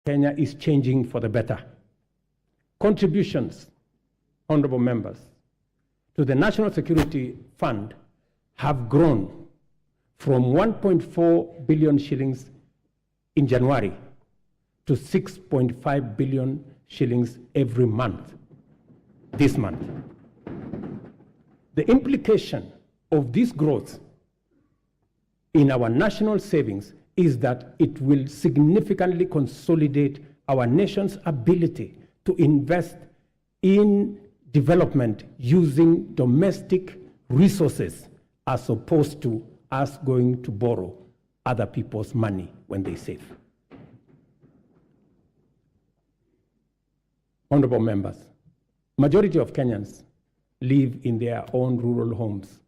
Kenya is changing for the better. Contributions, honorable members, to the National Security Fund have grown from 1.4 billion shillings in January to 6.5 billion shillings every month, this month. The implication of this growth in our national savings is that it will significantly consolidate our nation's ability to invest in development using domestic resources as opposed to us going to borrow other people's money when they save. Honorable members, majority of Kenyans live in their own rural homes,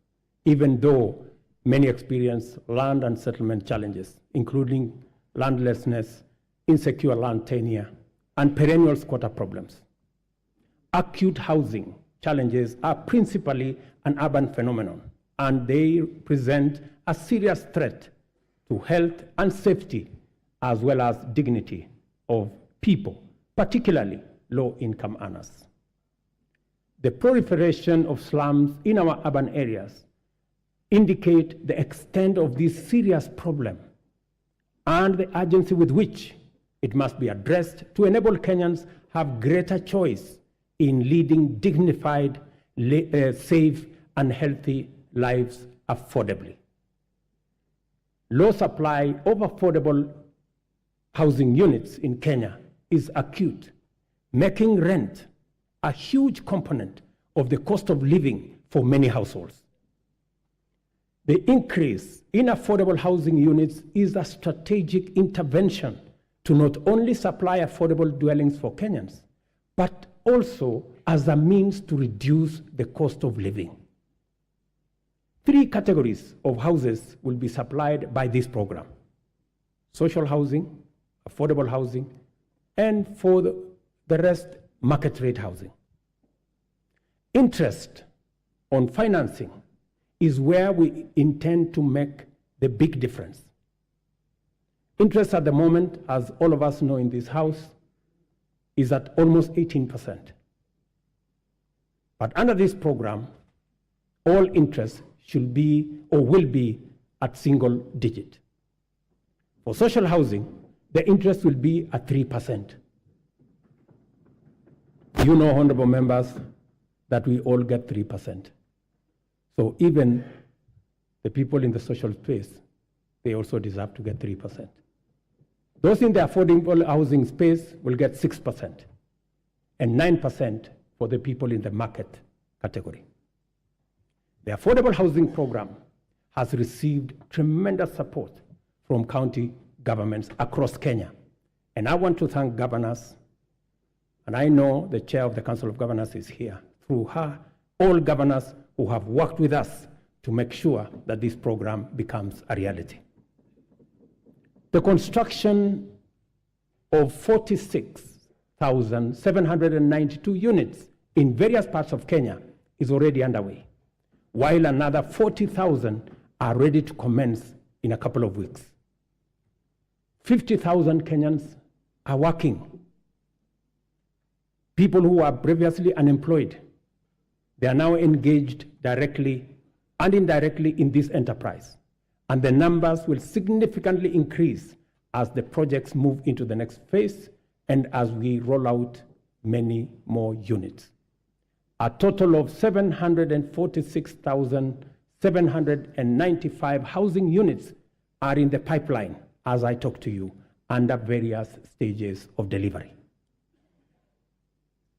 even though many experience land and settlement challenges, including landlessness, insecure land tenure, and perennial squatter problems. Acute housing challenges are principally an urban phenomenon, and they present a serious threat to health and safety, as well as dignity of people, particularly low-income earners. The proliferation of slums in our urban areas indicate the extent of this serious problem and the urgency with which it must be addressed to enable Kenyans have greater choice in leading dignified, safe, and healthy lives affordably. Low supply of affordable housing units in Kenya is acute, making rent a huge component of the cost of living for many households. The increase in affordable housing units is a strategic intervention to not only supply affordable dwellings for Kenyans, but also as a means to reduce the cost of living. 3 categories of houses will be supplied by this program: social housing, affordable housing, and for the rest, market rate housing. Interest on financing is where we intend to make the big difference. Interest at the moment, as all of us know in this house, is at almost 18%. But under this program, all interest should be or will be at single digit. For social housing, the interest will be at 3%. You know, honorable members, that we all get 3%. So even the people in the social space, they also deserve to get 3%. Those in the affordable housing space will get 6%, and 9% for the people in the market category. The affordable housing program has received tremendous support from county governments across Kenya. And I want to thank governors, and I know the chair of the Council of Governors is here, through her, all governors who have worked with us to make sure that this program becomes a reality. The construction of 46,792 units in various parts of Kenya is already underway, while another 40,000 are ready to commence in a couple of weeks. 50,000 Kenyans are working. People who were previously unemployed, they are now engaged directly and indirectly in this enterprise. And the numbers will significantly increase as the projects move into the next phase and as we roll out many more units. A total of 746,795 housing units are in the pipeline as I talk to you, under various stages of delivery.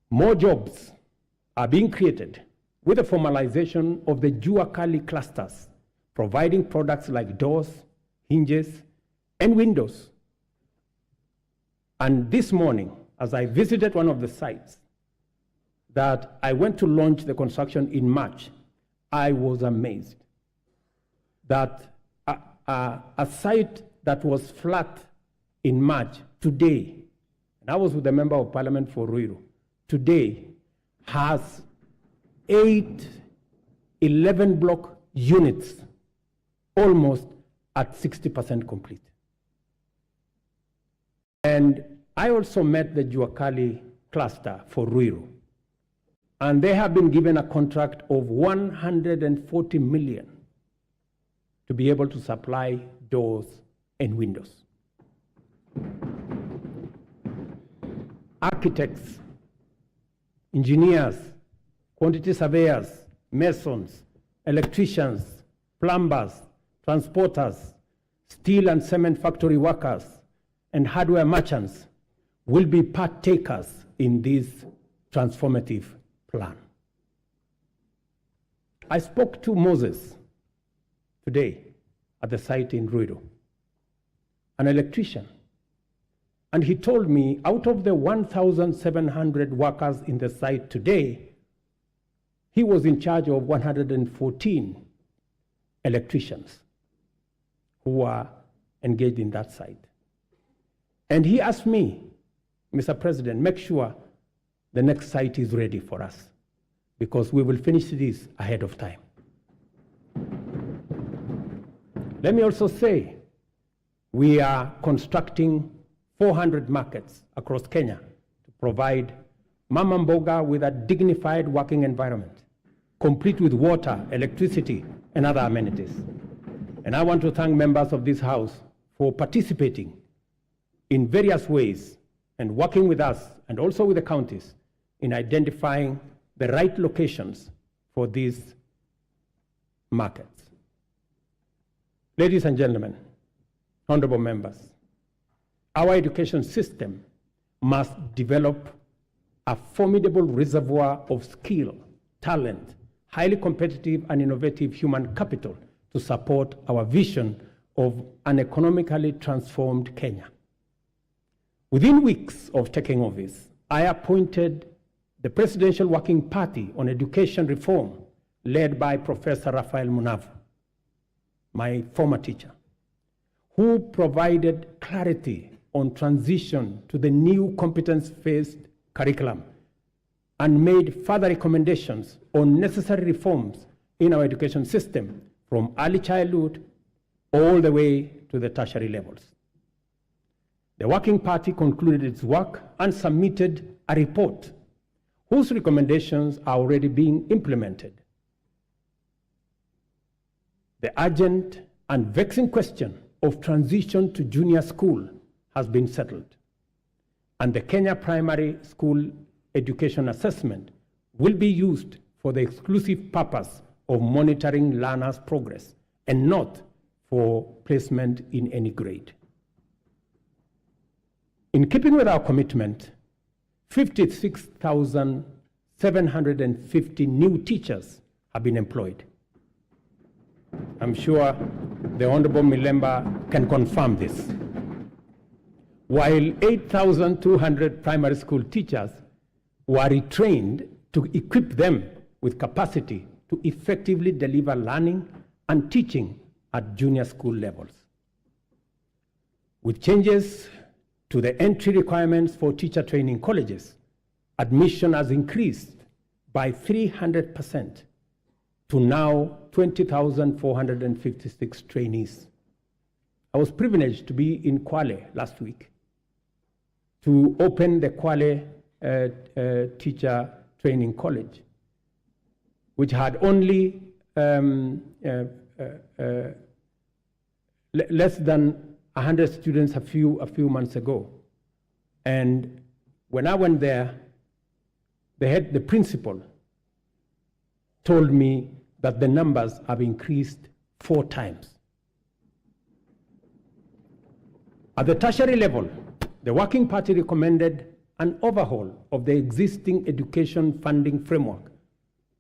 More jobs are being created with the formalization of the Jua Kali clusters, providing products like doors, hinges, and windows. And this morning, as I visited one of the sites that I went to launch the construction in March, I was amazed that a site that was flat in March today, and I was with the member of Parliament for Ruto, today has 8 11-block units, almost at 60% complete. And I also met the Juakali cluster for Ruiru, and they have been given a contract of 140 million to be able to supply doors and windows. Architects, engineers, quantity surveyors, masons, electricians, plumbers, transporters, steel and cement factory workers, and hardware merchants will be partakers in this transformative plan. I spoke to Moses today at the site in Ruto, an electrician, and he told me out of the 1,700 workers in the site today, he was in charge of 114 electricians who are engaged in that site. And he asked me, Mr. President, make sure the next site is ready for us, because we will finish this ahead of time. Let me also say, we are constructing 400 markets across Kenya to provide Mama Mboga with a dignified working environment, complete with water, electricity, and other amenities. And I want to thank members of this House for participating in various ways and working with us and also with the counties in identifying the right locations for these markets. Ladies and gentlemen, honorable members, our education system must develop a formidable reservoir of skill, talent, highly competitive and innovative human capital to support our vision of an economically transformed Kenya. Within weeks of taking office, I appointed the Presidential Working Party on Education Reform, led by Professor Raphael Munavu, my former teacher, who provided clarity on transition to the new competence-based curriculum and made further recommendations on necessary reforms in our education system from early childhood all the way to the tertiary levels. The Working Party concluded its work and submitted a report whose recommendations are already being implemented. The urgent and vexing question of transition to junior school has been settled, and the Kenya Primary School Education Assessment will be used for the exclusive purpose of monitoring learners' progress and not for placement in any grade. In keeping with our commitment, 56,750 new teachers have been employed. I'm sure the Honorable Milemba can confirm this. While 8,200 primary school teachers were retrained to equip them with capacity to effectively deliver learning and teaching at junior school levels. With changes to the entry requirements for teacher training colleges, admission has increased by 300% to now 20,456 trainees. I was privileged to be in Kwale last week to open the Kwale Teacher Training College, which had only less than 100 students a few months ago. And when I went there, the principal told me that the numbers have increased 4 times. At the tertiary level, the Working Party recommended an overhaul of the existing education funding framework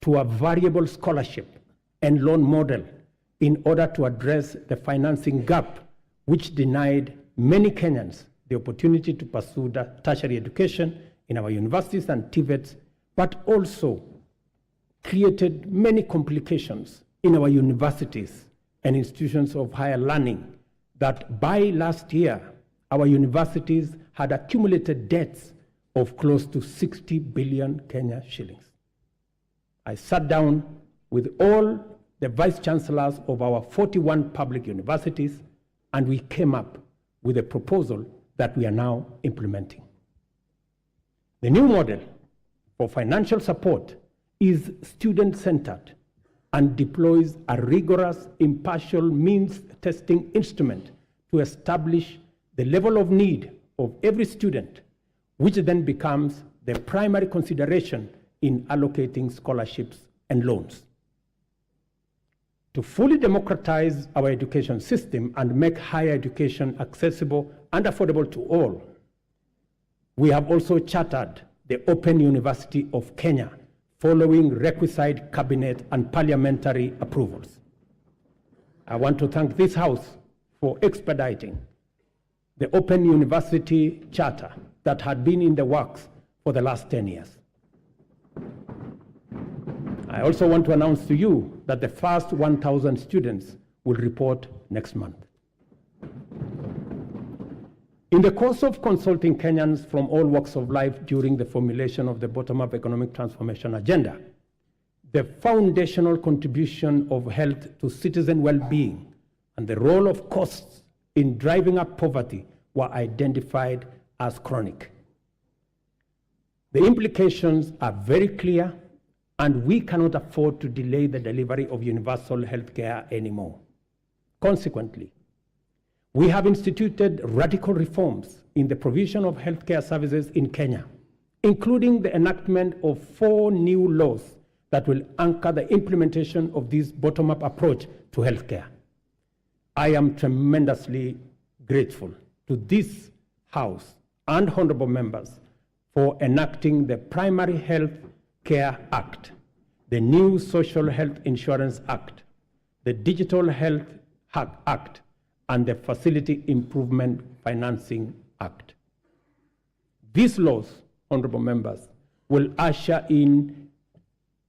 to a variable scholarship and loan model in order to address the financing gap which denied many Kenyans the opportunity to pursue tertiary education in our universities and TVETs, but also created many complications in our universities and institutions of higher learning that by last year, our universities had accumulated debts of close to 60 billion Kenya shillings. I sat down with all the vice chancellors of our 41 public universities, and we came up with a proposal that we are now implementing. The new model for financial support is student-centered and deploys a rigorous, impartial means testing instrument to establish the level of need of every student, which then becomes the primary consideration in allocating scholarships and loans. To fully democratize our education system and make higher education accessible and affordable to all, we have also chartered the Open University of Kenya, following requisite cabinet and parliamentary approvals. I want to thank this House for expediting the Open University Charter that had been in the works for the last 10 years. I also want to announce to you that the first 1,000 students will report next month. In the course of consulting Kenyans from all walks of life during the formulation of the bottom-up economic transformation agenda, the foundational contribution of health to citizen well-being and the role of costs in driving up poverty were identified as chronic. The implications are very clear, and we cannot afford to delay the delivery of universal health care anymore. Consequently, we have instituted radical reforms in the provision of healthcare services in Kenya, including the enactment of 4 new laws that will anchor the implementation of this bottom-up approach to healthcare. I am tremendously grateful to this House and honorable members for enacting the Primary Health Care Act, the new Social Health Insurance Act, the Digital Health Act, and the Facility Improvement Financing Act. These laws, honorable members, will usher in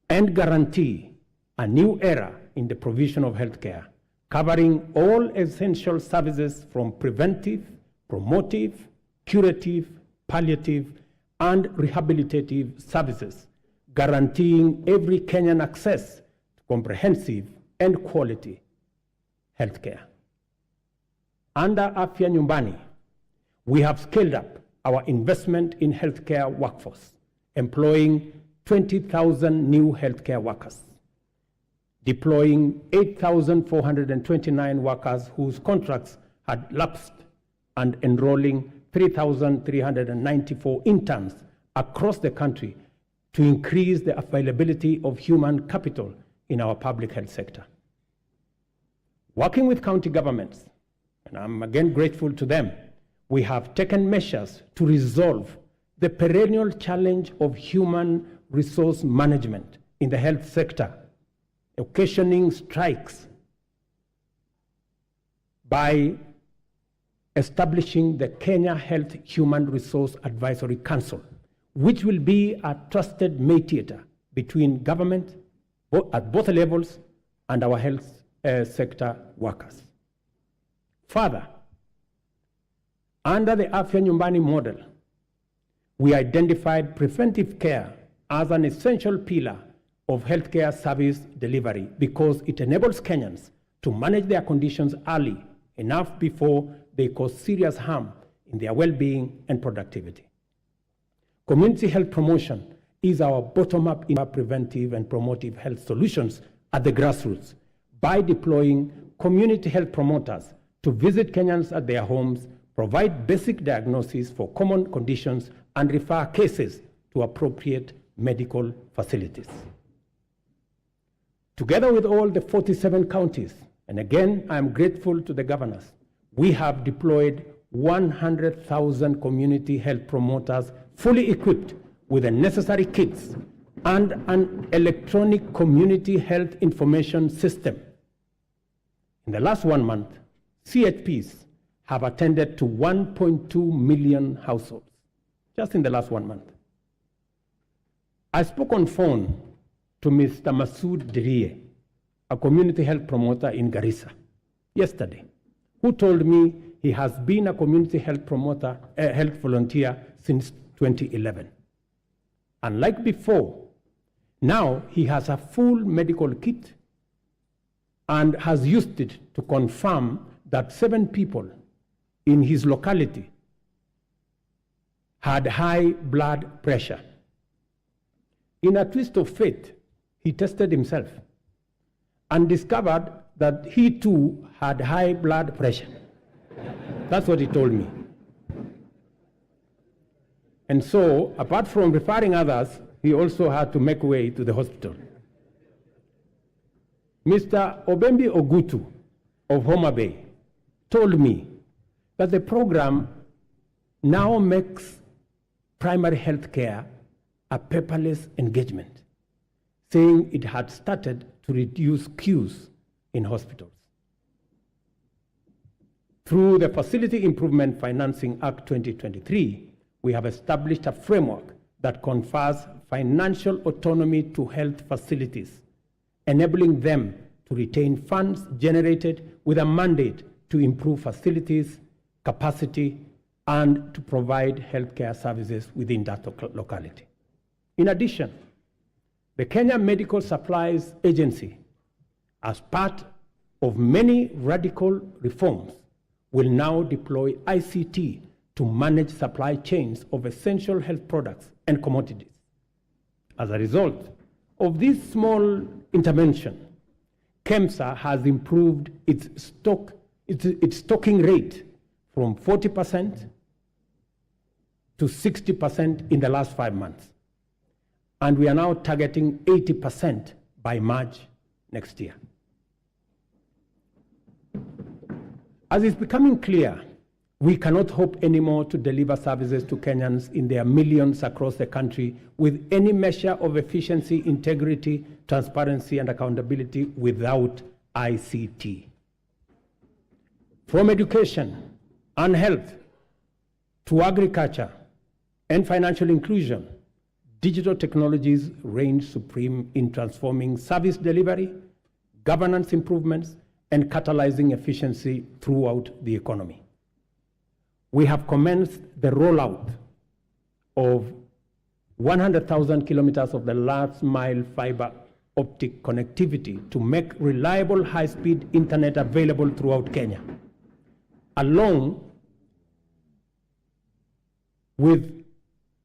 and guarantee a new era in the provision of healthcare, covering all essential services from preventive, promotive, curative, palliative, and rehabilitative services, guaranteeing every Kenyan access to comprehensive and quality healthcare. Under Afya Nyumbani, we have scaled up our investment in healthcare workforce, employing 20,000 new healthcare workers, deploying 8,429 workers whose contracts had lapsed, and enrolling 3,394 interns across the country to increase the availability of human capital in our public health sector. Working with county governments, and I'm again grateful to them, we have taken measures to resolve the perennial challenge of human resource management in the health sector, occasioning strikes, by establishing the Kenya Health Human Resource Advisory Council, which will be a trusted mediator between government at both levels and our health sector workers. Further, under the Afya Nyumbani model, we identified preventive care as an essential pillar of healthcare service delivery because it enables Kenyans to manage their conditions early enough before they cause serious harm in their well-being and productivity. Community health promotion is our bottom-up preventive and promotive health solutions at the grassroots by deploying community health promoters to visit Kenyans at their homes, provide basic diagnoses for common conditions, and refer cases to appropriate medical facilities. Together with all the 47 counties, and again, I am grateful to the governors, we have deployed 100,000 community health promoters fully equipped with the necessary kits and an electronic community health information system. In the last 1 month, CHPs have attended to 1.2 million households, just in the last 1 month. I spoke on phone to Mr. Masood Dirie, a community health promoter in Garissa, yesterday, who told me he has been a community health promoter, health volunteer since 2011. Unlike before, now he has a full medical kit and has used it to confirm that 7 people in his locality had high blood pressure. In a twist of fate, he tested himself and discovered that he too had high blood pressure. That's what he told me. And so, apart from referring others, he also had to make way to the hospital. Mr. Obembi Ogutu of Homa Bay told me that the program now makes primary health care a paperless engagement, saying it had started to reduce queues in hospitals. Through the Facility Improvement Financing Act 2023, we have established a framework that confers financial autonomy to health facilities, enabling them to retain funds generated with a mandate to improve facilities, capacity, and to provide healthcare services within that locality. In addition, the Kenya Medical Supplies Agency, as part of many radical reforms, will now deploy ICT to manage supply chains of essential health products and commodities. As a result of this small intervention, KEMSA has improved its stocking rate from 40% to 60% in the last 5 months. And we are now targeting 80% by March next year. As is becoming clear, we cannot hope anymore to deliver services to Kenyans in their millions across the country with any measure of efficiency, integrity, transparency, and accountability without ICT. From education and health to agriculture and financial inclusion, digital technologies reign supreme in transforming service delivery, governance improvements, and catalyzing efficiency throughout the economy. We have commenced the rollout of 100,000 kilometers of the last mile fiber optic connectivity to make reliable high-speed internet available throughout Kenya, along with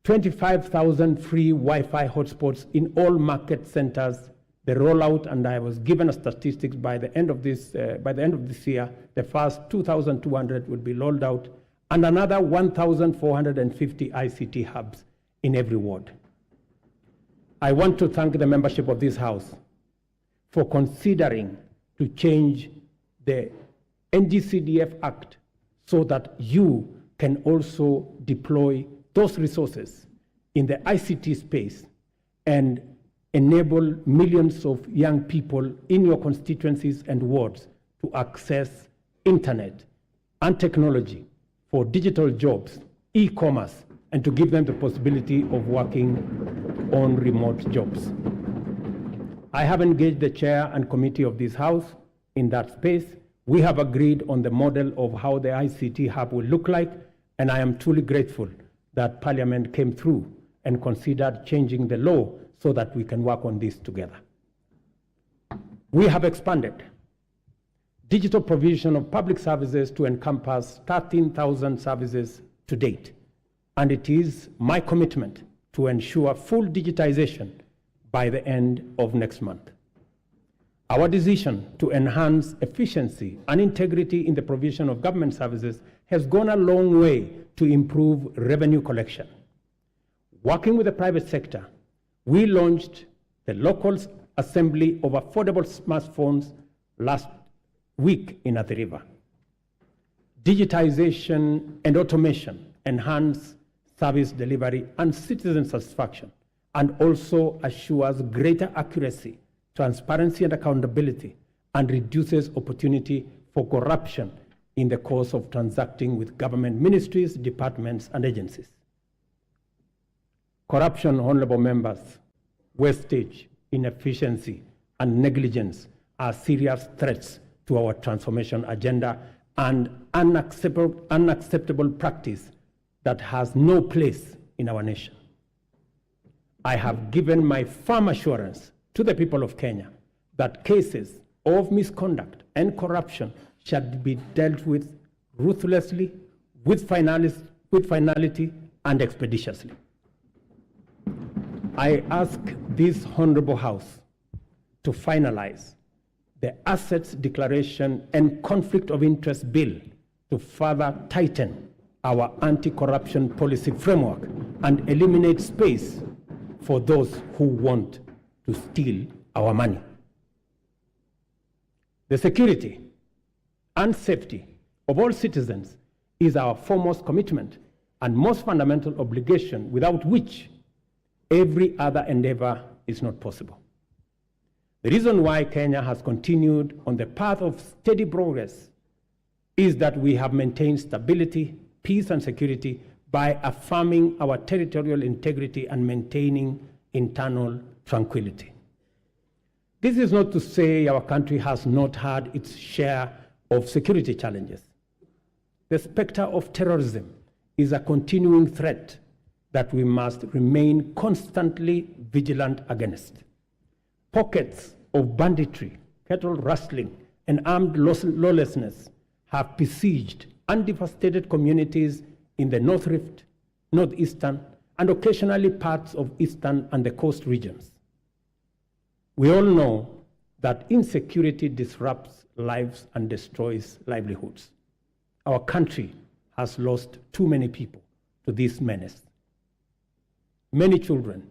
25,000 free Wi-Fi hotspots in all market centers. The rollout, and I was given a statistics by the end of this year, the first 2,200 will be rolled out, and another 1,450 ICT hubs in every ward. I want to thank the membership of this House for considering to change the NGCDF Act so that you can also deploy those resources in the ICT space and enable millions of young people in your constituencies and wards to access internet and technology for digital jobs, e-commerce, and to give them the possibility of working on remote jobs. I have engaged the chair and committee of this House in that space. We have agreed on the model of how the ICT hub will look like, and I am truly grateful that Parliament came through and considered changing the law so that we can work on this together. We have expanded digital provision of public services to encompass 13,000 services to date, and it is my commitment to ensure full digitization by the end of next month. Our decision to enhance efficiency and integrity in the provision of government services has gone a long way to improve revenue collection. Working with the private sector, we launched the local assembly of affordable smartphones last week in Athi River. Digitization and automation enhance service delivery and citizen satisfaction, and also assures greater accuracy, transparency, and accountability, and reduces opportunity for corruption in the course of transacting with government ministries, departments, and agencies. Corruption, honorable members, wastage, inefficiency, and negligence are serious threats to our transformation agenda and unacceptable practice that has no place in our nation. I have given my firm assurance to the people of Kenya that cases of misconduct and corruption shall be dealt with ruthlessly, with finality, and expeditiously. I ask this Honorable House to finalize the Assets Declaration and Conflict of Interest Bill to further tighten our anti-corruption policy framework and eliminate space for those who want to steal our money. The security and safety of all citizens is our foremost commitment and most fundamental obligation, without which every other endeavor is not possible. The reason why Kenya has continued on the path of steady progress is that we have maintained stability, peace, and security by affirming our territorial integrity and maintaining internal tranquility. This is not to say our country has not had its share of security challenges. The specter of terrorism is a continuing threat that we must remain constantly vigilant against. Pockets of banditry, cattle rustling, and armed lawlessness have besieged and devastated communities in the North Rift, Northeastern, and occasionally parts of Eastern and the coast regions. We all know that insecurity disrupts lives and destroys livelihoods. Our country has lost too many people to this menace. Many children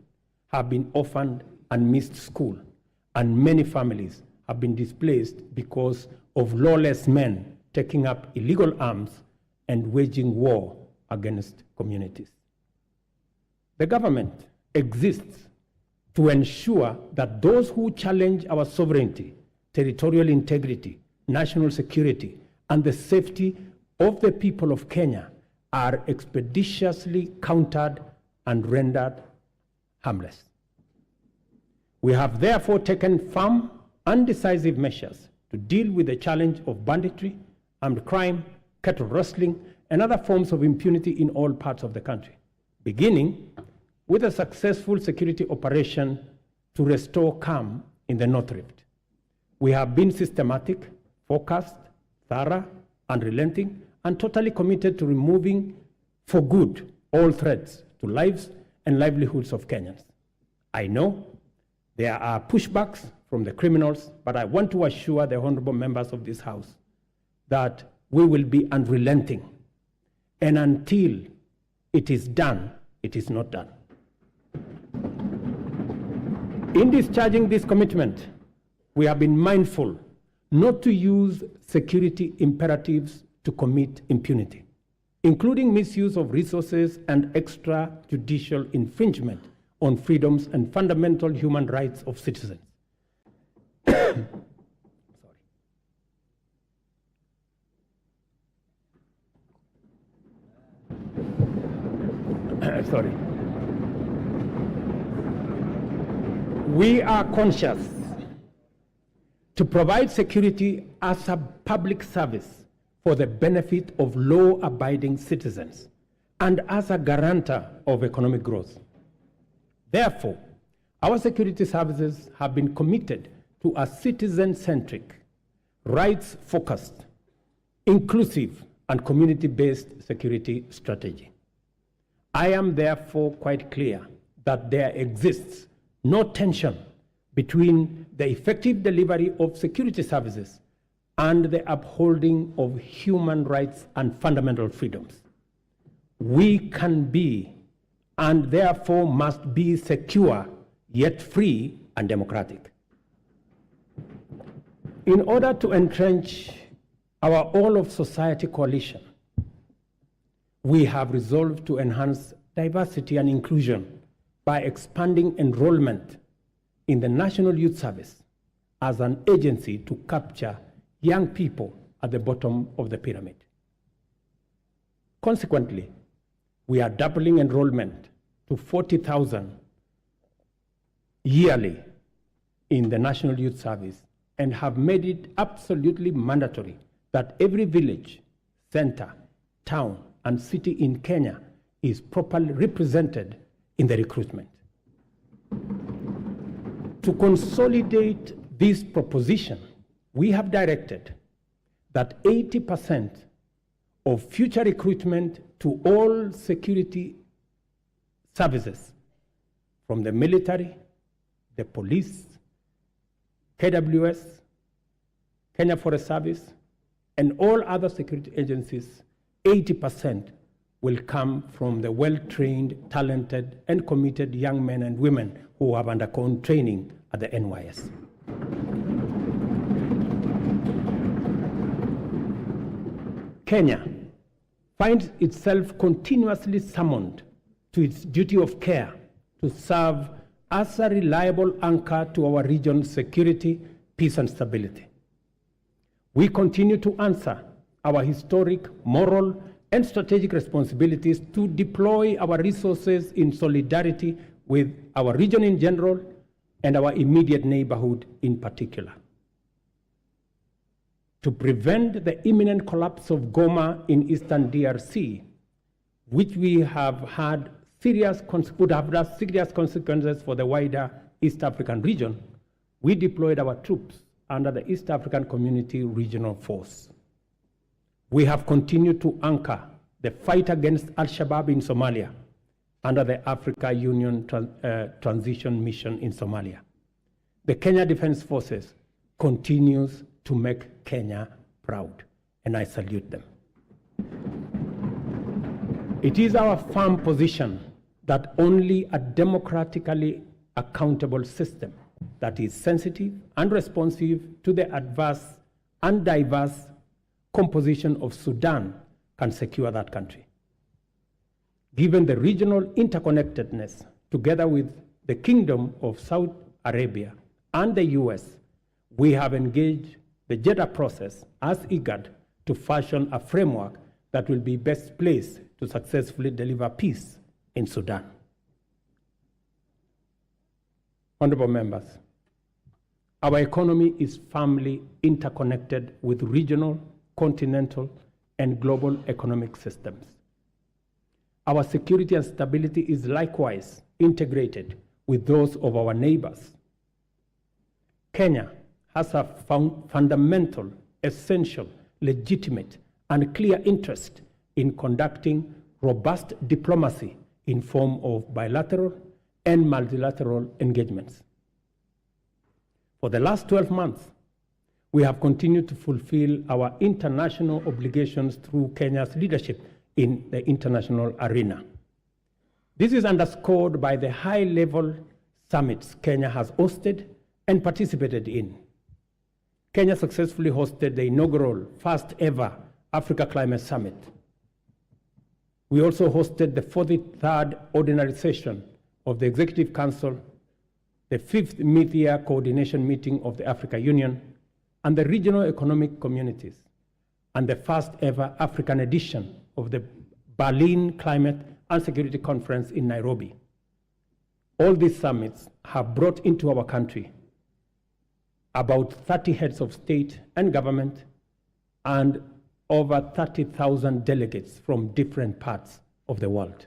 have been orphaned and missed school, and many families have been displaced because of lawless men taking up illegal arms and waging war against communities. The government exists to ensure that those who challenge our sovereignty, territorial integrity, national security, and the safety of the people of Kenya are expeditiously countered and rendered harmless. We have therefore taken firm and decisive measures to deal with the challenge of banditry, armed crime, cattle rustling, and other forms of impunity in all parts of the country, beginning with a successful security operation to restore calm in the North Rift. We have been systematic, focused, thorough, unrelenting, and totally committed to removing for good all threats to lives and livelihoods of Kenyans. I know there are pushbacks from the criminals, but I want to assure the honorable members of this House that we will be unrelenting. And until it is done, it is not done. In discharging this commitment, we have been mindful not to use security imperatives to commit impunity, including misuse of resources and extrajudicial infringement on freedoms and fundamental human rights of citizens. Sorry. We are conscious to provide security as a public service for the benefit of law-abiding citizens and as a guarantor of economic growth. Therefore, our security services have been committed to a citizen-centric, rights-focused, inclusive, and community-based security strategy. I am therefore quite clear that there exists no tension between the effective delivery of security services and the upholding of human rights and fundamental freedoms. We can be and therefore must be secure, yet free and democratic. In order to entrench our all-of-society coalition, we have resolved to enhance diversity and inclusion by expanding enrollment in the National Youth Service as an agency to capture young people at the bottom of the pyramid. Consequently, we are doubling enrollment to 40,000 yearly in the National Youth Service and have made it absolutely mandatory that every village, center, town, and city in Kenya is properly represented in the recruitment. To consolidate this proposition, we have directed that 80% of future recruitment to all security services from the military, the police, KWS, Kenya Forest Service, and all other security agencies. 80% will come from the well-trained, talented, and committed young men and women who have undergone training at the NYS. Kenya finds itself continuously summoned to its duty of care to serve as a reliable anchor to our region's security, peace, and stability. We continue to answer our historic, moral, and strategic responsibilities to deploy our resources in solidarity with our region in general and our immediate neighborhood in particular. To prevent the imminent collapse of Goma in eastern DRC, which would have had serious consequences for the wider East African region, we deployed our troops under the East African Community Regional Force. We have continued to anchor the fight against Al-Shabaab in Somalia under the Africa Union Transition Mission in Somalia. The Kenya Defense Forces continues to make Kenya proud, and I salute them. It is our firm position that only a democratically accountable system that is sensitive and responsive to the adverse and diverse composition of Sudan can secure that country. Given the regional interconnectedness, together with the Kingdom of Saudi Arabia and the US, we have engaged the Jeddah process as IGAD to fashion a framework that will be best placed to successfully deliver peace in Sudan. Honorable members, our economy is firmly interconnected with regional, continental, and global economic systems. Our security and stability is likewise integrated with those of our neighbors. Kenya has a fundamental, essential, legitimate, and clear interest in conducting robust diplomacy in form of bilateral and multilateral engagements. For the last 12 months, we have continued to fulfill our international obligations through Kenya's leadership in the international arena. This is underscored by the high-level summits Kenya has hosted and participated in. Kenya successfully hosted the inaugural first-ever Africa Climate Summit. We also hosted the 43rd Ordinary Session of the Executive Council, the 5th Mid-Year Coordination Meeting of the Africa Union, and the Regional Economic Communities, and the first-ever African edition of the Berlin Climate and Security Conference in Nairobi. All these summits have brought into our country about 30 heads of state and government and over 30,000 delegates from different parts of the world.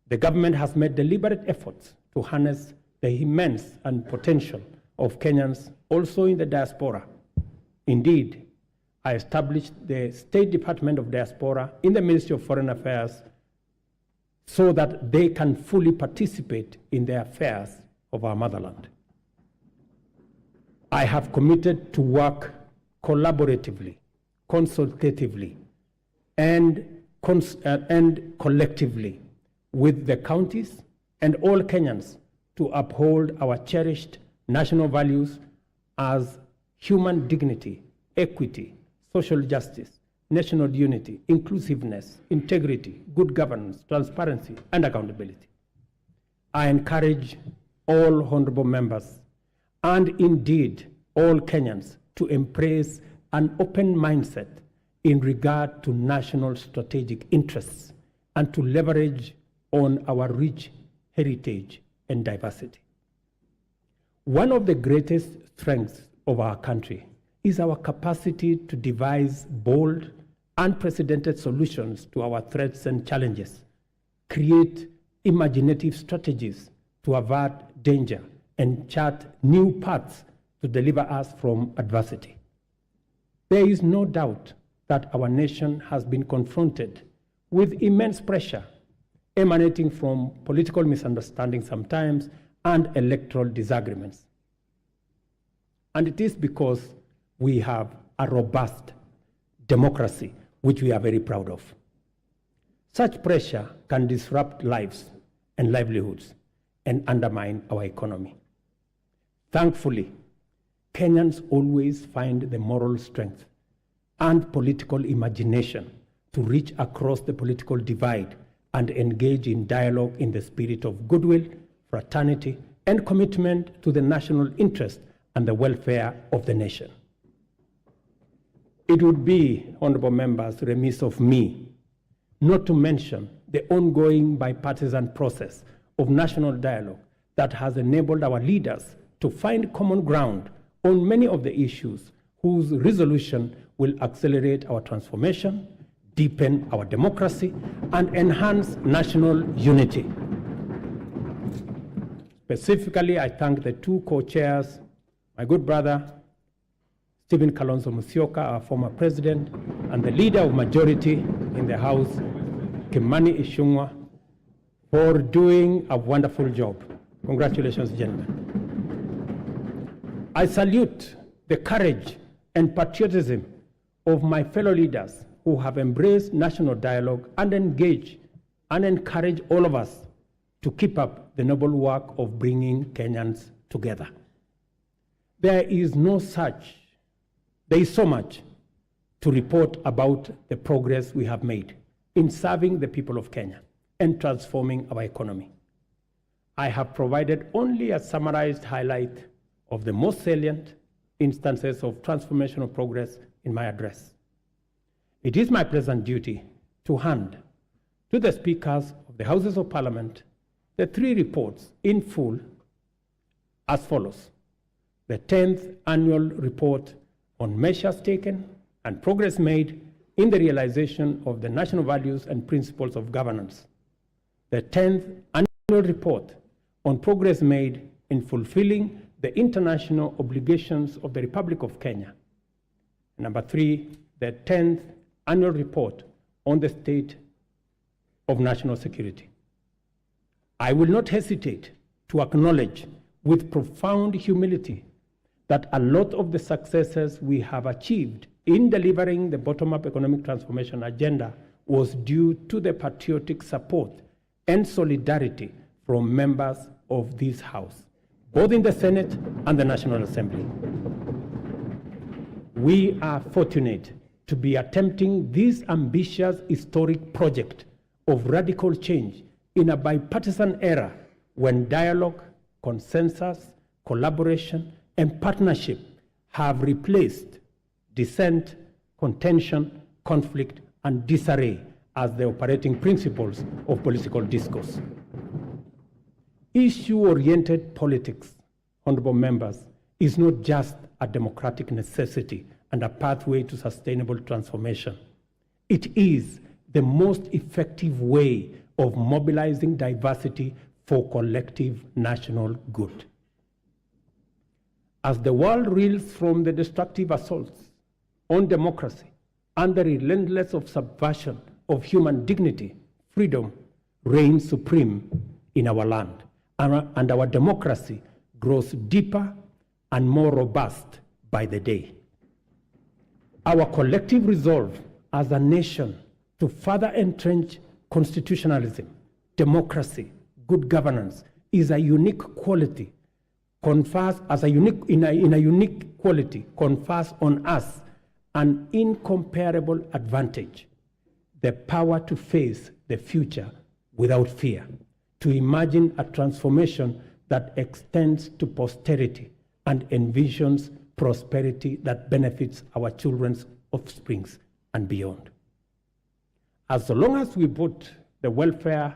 The government has made deliberate efforts to harness the immense and potential of Kenyans also in the diaspora. Indeed, I established the State Department of Diaspora in the Ministry of Foreign Affairs so that they can fully participate in the affairs of our motherland. I have committed to work collaboratively, consultatively, and collectively with the counties and all Kenyans to uphold our cherished national values as human dignity, equity, social justice, national unity, inclusiveness, integrity, good governance, transparency, and accountability. I encourage all honorable members and indeed all Kenyans to embrace an open mindset in regard to national strategic interests and to leverage on our rich heritage and diversity. One of the greatest strengths of our country is our capacity to devise bold, unprecedented solutions to our threats and challenges, create imaginative strategies to avert danger, and chart new paths to deliver us from adversity. There is no doubt that our nation has been confronted with immense pressure emanating from political misunderstandings sometimes and electoral disagreements. And it is because we have a robust democracy, which we are very proud of. Such pressure can disrupt lives and livelihoods and undermine our economy. Thankfully, Kenyans always find the moral strength and political imagination to reach across the political divide and engage in dialogue in the spirit of goodwill, fraternity, and commitment to the national interest and the welfare of the nation. It would be, honorable members, remiss of me not to mention the ongoing bipartisan process of national dialogue that has enabled our leaders to find common ground on many of the issues whose resolution will accelerate our transformation, deepen our democracy, and enhance national unity. Specifically, I thank the two co-chairs, my good brother, Stephen Kalonzo Musyoka, our former president, and the leader of majority in the House, Kimani Ichung'wah, for doing a wonderful job. Congratulations, gentlemen. I salute the courage and patriotism of my fellow leaders who have embraced national dialogue and engage and encourage all of us to keep up the noble work of bringing Kenyans together. There is so much to report about the progress we have made in serving the people of Kenya and transforming our economy. I have provided only a summarized highlight of the most salient instances of transformational progress in my address. It is my pleasant duty to hand to the speakers of the Houses of Parliament the three reports in full as follows: the 10th annual report on measures taken and progress made in the realization of the national values and principles of governance, the 10th annual report on progress made in fulfilling the international obligations of the Republic of Kenya. Number 3, the 10th annual report on the state of national security. I will not hesitate to acknowledge with profound humility that a lot of the successes we have achieved in delivering the bottom-up economic transformation agenda was due to the patriotic support and solidarity from members of this House, both in the Senate and the National Assembly. We are fortunate to be attempting this ambitious historic project of radical change in a bipartisan era when dialogue, consensus, collaboration, and partnership have replaced dissent, contention, conflict, and disarray as the operating principles of political discourse. Issue-oriented politics, honorable members, is not just a democratic necessity and a pathway to sustainable transformation. It is the most effective way of mobilizing diversity for collective national good. As the world reels from the destructive assaults on democracy and the relentless subversion of human dignity, freedom reigns supreme in our land, and our democracy grows deeper and more robust by the day. Our collective resolve as a nation to further entrench constitutionalism, democracy, good governance is a unique quality, confers on us an incomparable advantage: the power to face the future without fear, to imagine a transformation that extends to posterity and envisions prosperity that benefits our children's offsprings and beyond. As long as we put the welfare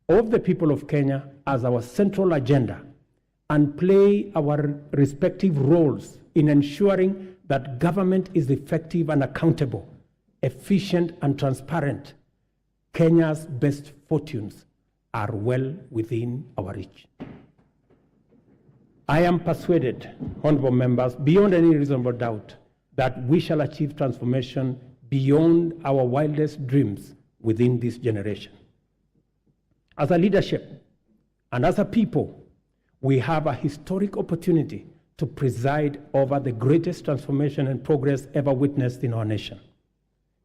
of the people of Kenya as our central agenda and play our respective roles in ensuring that government is effective and accountable, efficient and transparent, Kenya's best fortunes are well within our reach. I am persuaded, honorable members, beyond any reasonable doubt, that we shall achieve transformation beyond our wildest dreams within this generation. As a leadership and as a people, we have a historic opportunity to preside over the greatest transformation and progress ever witnessed in our nation.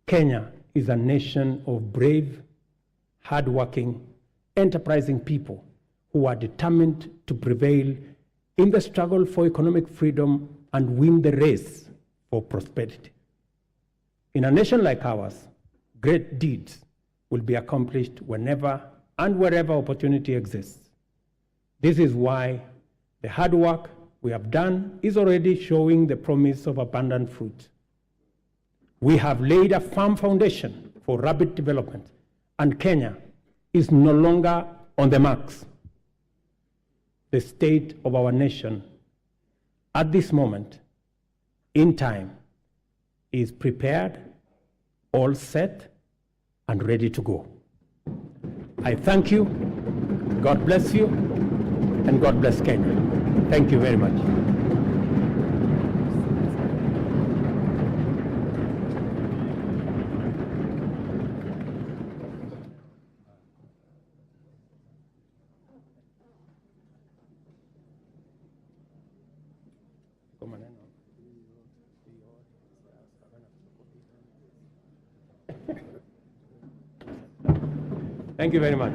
Kenya is a nation of brave, hardworking, enterprising people who are determined to prevail in the struggle for economic freedom and win the race for prosperity. In a nation like ours, great deeds will be accomplished whenever and wherever opportunity exists. This is why the hard work we have done is already showing the promise of abundant fruit. We have laid a firm foundation for rapid development, and Kenya is no longer on the marks. The state of our nation at this moment in time is prepared, all set, and ready to go. I thank you, God bless you, and God bless Kenya. Thank you very much. Thank you very much.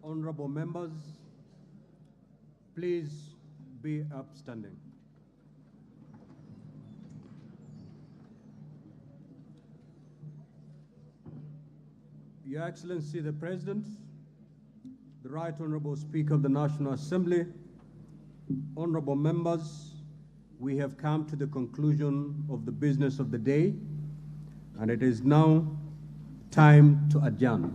Honorable members, please be upstanding. Your Excellency the President, the Right Honorable Speaker of the National Assembly, honorable members, we have come to the conclusion of the business of the day, and it is now time to adjourn.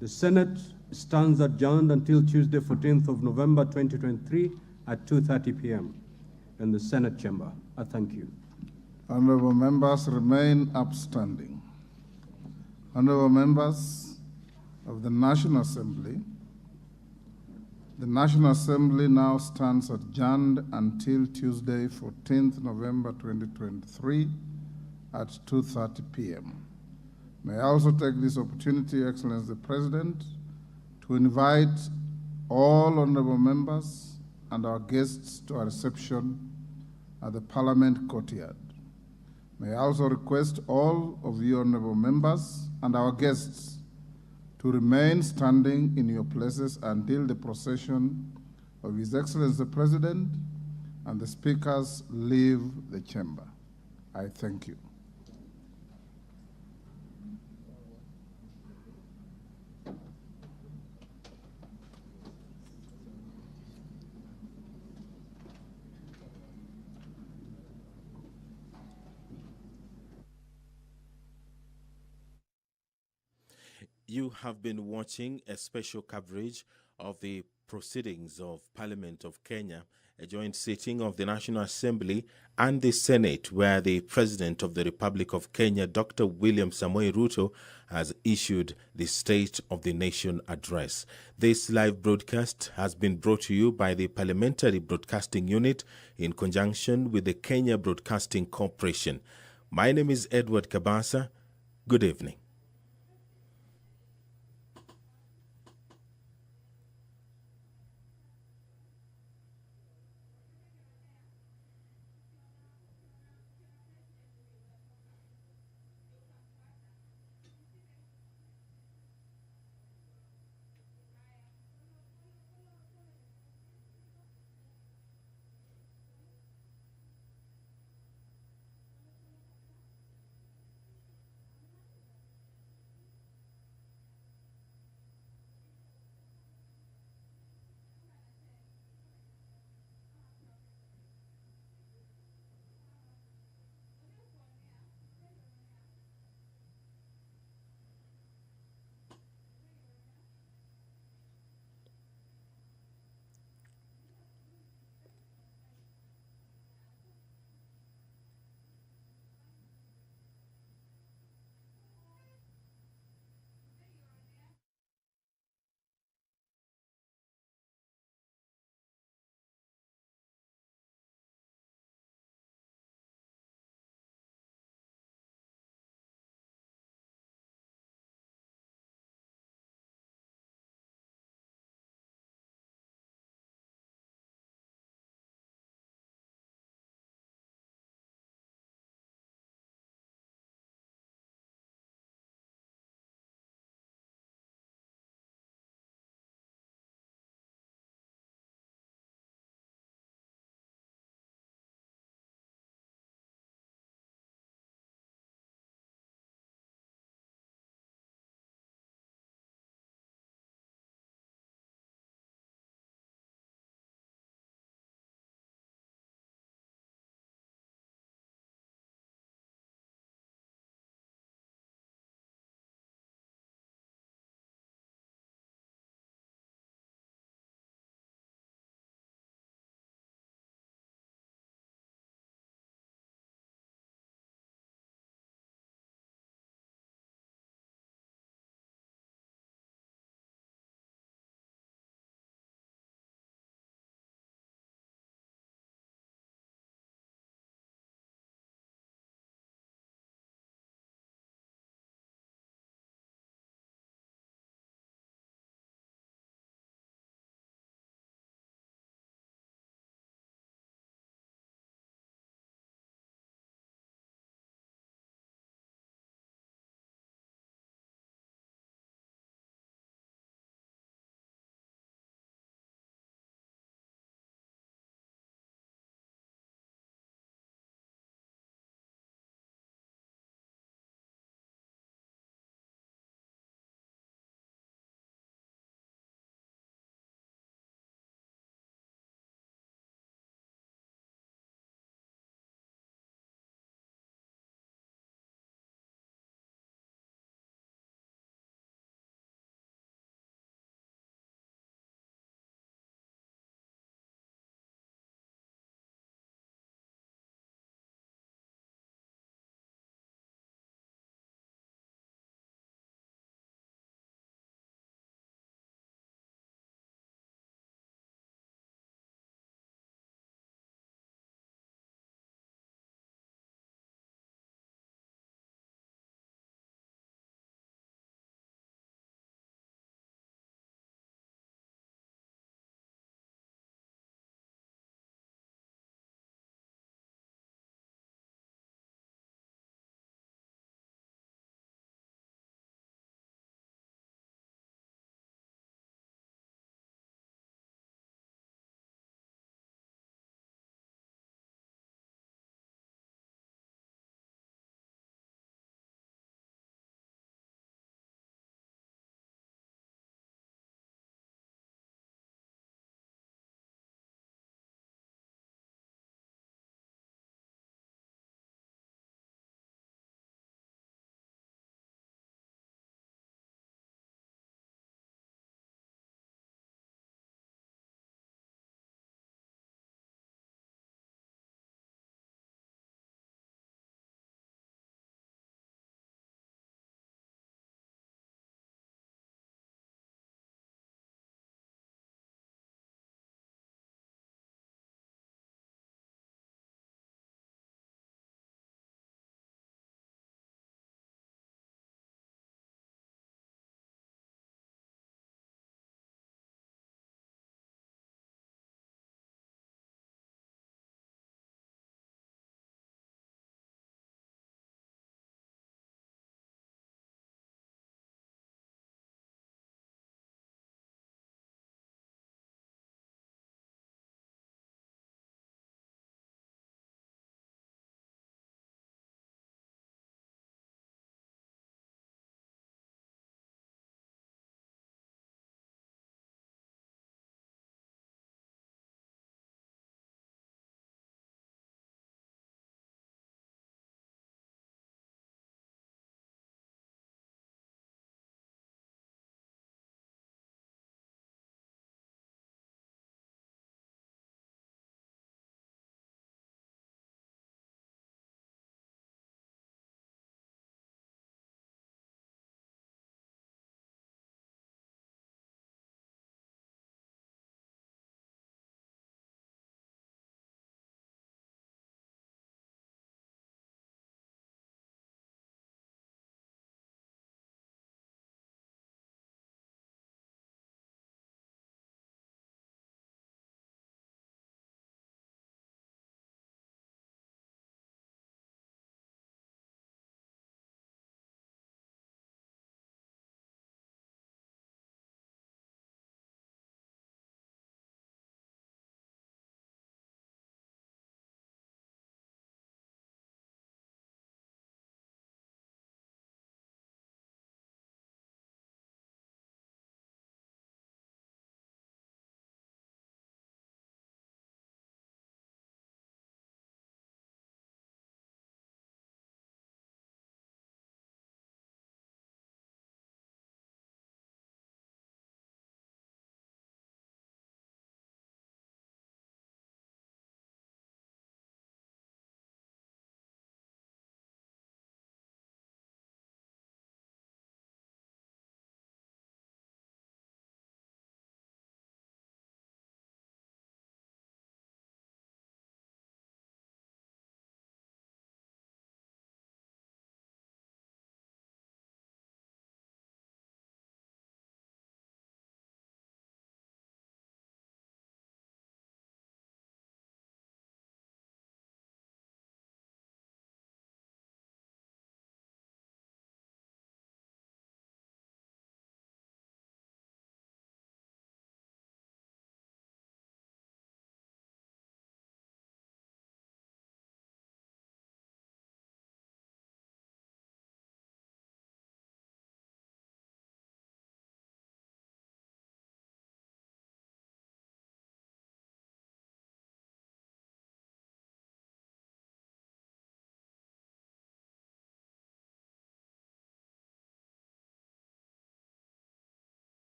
The Senate stands adjourned until Tuesday, 14th of November, 2023 at 2:30 p.m. in the Senate chamber. I thank you. Honorable members remain upstanding. Honorable members of the National Assembly, the National Assembly now stands adjourned until Tuesday, 14th November 2023 at 2:30 p.m. May I also take this opportunity, Excellency the President, to invite all honorable members and our guests to a reception at the Parliament courtyard. May I also request all of you honorable members and our guests to remain standing in your places until the procession of His Excellency the President and the speakers leave the chamber. I thank you. You have been watching a special coverage of the proceedings of Parliament of Kenya, a joint sitting of the National Assembly and the Senate, where the President of the Republic of Kenya, Dr. William Samoei Ruto, has issued the State of the Nation address. This live broadcast has been brought to you by the Parliamentary Broadcasting Unit in conjunction with the Kenya Broadcasting Corporation. My name is Edward Kabasa. Good evening.